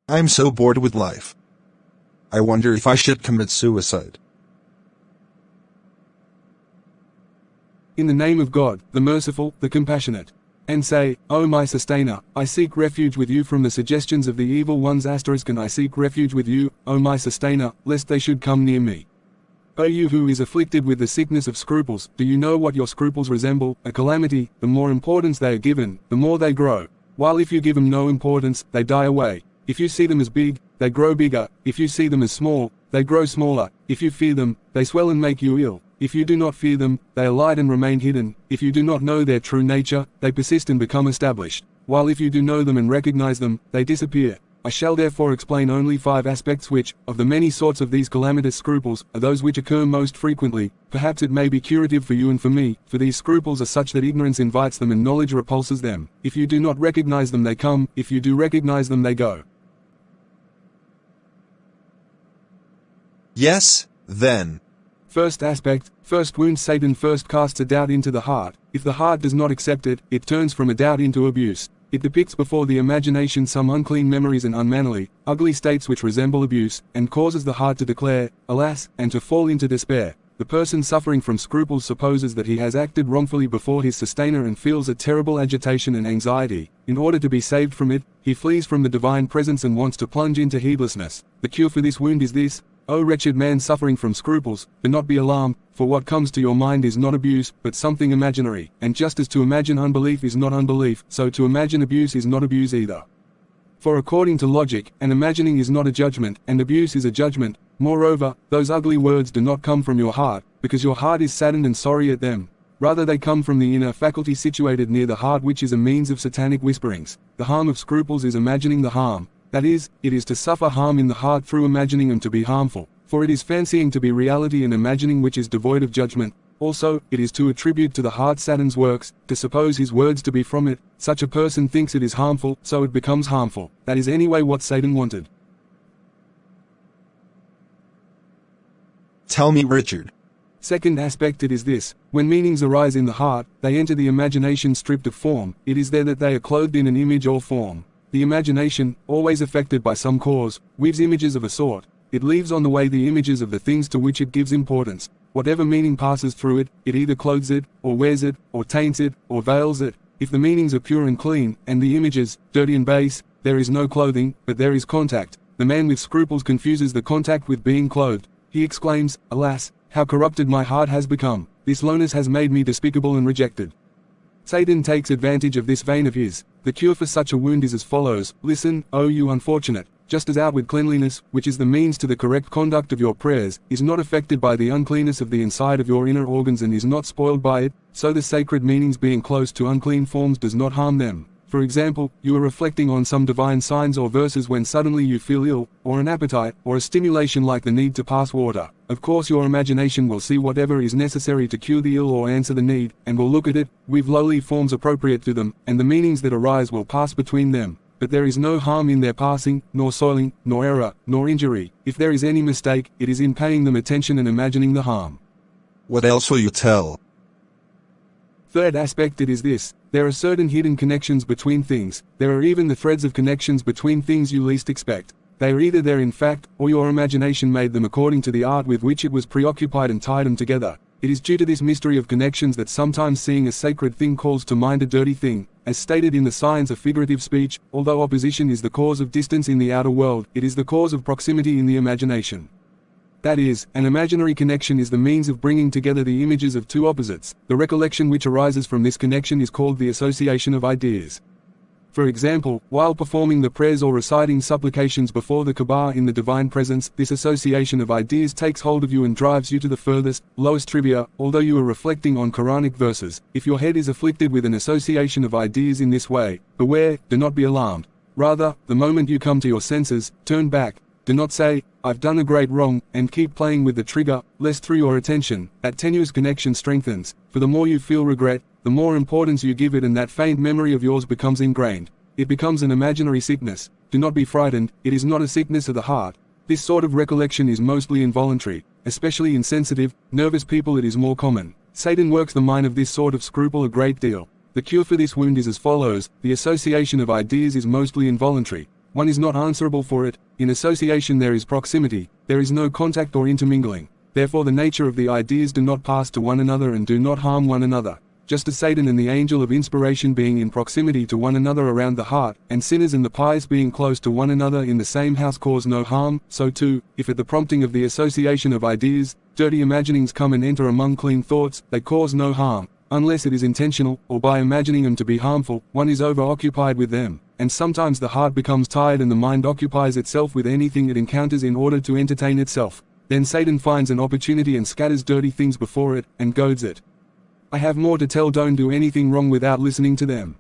I'm so bored with life. I wonder if I should commit suicide. In the name of God, the merciful, the compassionate. And say, O my sustainer, I seek refuge with you from the suggestions of the evil ones. And I seek refuge with you, O my sustainer, lest they should come near me. O you who is afflicted with the sickness of scruples, do you know what your scruples resemble? A calamity. The more importance they are given, the more they grow. While if you give them no importance, they die away. If you see them as big, they grow bigger. If you see them as small, they grow smaller. If you fear them, they swell and make you ill. If you do not fear them, they are light and remain hidden. If you do not know their true nature, they persist and become established. While if you do know them and recognize them, they disappear. I shall therefore explain only 5 aspects which, of the many sorts of these calamitous scruples, are those which occur most frequently. Perhaps it may be curative for you and for me, for these scruples are such that ignorance invites them and knowledge repulses them. If you do not recognize them, they come. If you do recognize them, they go. Yes, then. First aspect, first wound. Satan first casts a doubt into the heart. If the heart does not accept it, it turns from a doubt into abuse. It depicts before the imagination some unclean memories and unmanly, ugly states which resemble abuse, and causes the heart to declare, alas, and to fall into despair. The person suffering from scruples supposes that he has acted wrongfully before his sustainer and feels a terrible agitation and anxiety. In order to be saved from it, he flees from the divine presence and wants to plunge into heedlessness. The cure for this wound is this: O wretched man suffering from scruples, do not be alarmed, for what comes to your mind is not abuse, but something imaginary. And just as to imagine unbelief is not unbelief, so to imagine abuse is not abuse either. For according to logic, an imagining is not a judgment, and abuse is a judgment. Moreover, those ugly words do not come from your heart, because your heart is saddened and sorry at them. Rather they come from the inner faculty situated near the heart, which is a means of satanic whisperings. The harm of scruples is imagining the harm. That is, it is to suffer harm in the heart through imagining them to be harmful, for it is fancying to be reality and imagining which is devoid of judgment. Also, it is to attribute to the heart Satan's works, to suppose his words to be from it. Such a person thinks it is harmful, so it becomes harmful. That is anyway what Satan wanted. Tell me, Richard. Second aspect, it is this: when meanings arise in the heart, they enter the imagination stripped of form. It is there that they are clothed in an image or form. The imagination, always affected by some cause, weaves images of a sort. It leaves on the way the images of the things to which it gives importance. Whatever meaning passes through it, it either clothes it, or wears it, or taints it, or veils it. If the meanings are pure and clean, and the images, dirty and base, there is no clothing, but there is contact. The man with scruples confuses the contact with being clothed. He exclaims, alas, how corrupted my heart has become. This lowness has made me despicable and rejected. Satan takes advantage of this vein of his. The cure for such a wound is as follows: listen, O you unfortunate. Just as outward cleanliness, which is the means to the correct conduct of your prayers, is not affected by the uncleanness of the inside of your inner organs and is not spoiled by it, so the sacred meanings being close to unclean forms does not harm them. For example, you are reflecting on some divine signs or verses when suddenly you feel ill, or an appetite, or a stimulation like the need to pass water. Of course your imagination will see whatever is necessary to cure the ill or answer the need, and will look at it, weave lowly forms appropriate to them, and the meanings that arise will pass between them. But there is no harm in their passing, nor soiling, nor error, nor injury. If there is any mistake, it is in paying them attention and imagining the harm. What else will you tell? Third aspect, it is this: there are certain hidden connections between things. There are even the threads of connections between things you least expect. They are either there in fact, or your imagination made them according to the art with which it was preoccupied and tied them together. It is due to this mystery of connections that sometimes seeing a sacred thing calls to mind a dirty thing. As stated in the science of figurative speech, although opposition is the cause of distance in the outer world, it is the cause of proximity in the imagination. That is, an imaginary connection is the means of bringing together the images of two opposites. The recollection which arises from this connection is called the association of ideas. For example, while performing the prayers or reciting supplications before the Kaaba in the divine presence, this association of ideas takes hold of you and drives you to the furthest, lowest trivia, although you are reflecting on Quranic verses. If your head is afflicted with an association of ideas in this way, beware, do not be alarmed. Rather, the moment you come to your senses, turn back. Do not say, I've done a great wrong, and keep playing with the trigger, lest through your attention, that tenuous connection strengthens, for the more you feel regret, the more importance you give it, and that faint memory of yours becomes ingrained. It becomes an imaginary sickness. Do not be frightened, it is not a sickness of the heart. This sort of recollection is mostly involuntary, especially in sensitive, nervous people it is more common. Satan works the mind of this sort of scruple a great deal. The cure for this wound is as follows: the association of ideas is mostly involuntary. one is not answerable for it. In association there is proximity, there is no contact or intermingling. Therefore the nature of the ideas do not pass to one another and do not harm one another. Just as Satan and the angel of inspiration being in proximity to one another around the heart, and sinners and the pious being close to one another in the same house cause no harm, so too, if at the prompting of the association of ideas, dirty imaginings come and enter among clean thoughts, they cause no harm, unless it is intentional, or by imagining them to be harmful, one is over-occupied with them, and sometimes the heart becomes tired and the mind occupies itself with anything it encounters in order to entertain itself. Then Satan finds an opportunity and scatters dirty things before it, and goads it. I have more to tell. Don't do anything wrong without listening to them.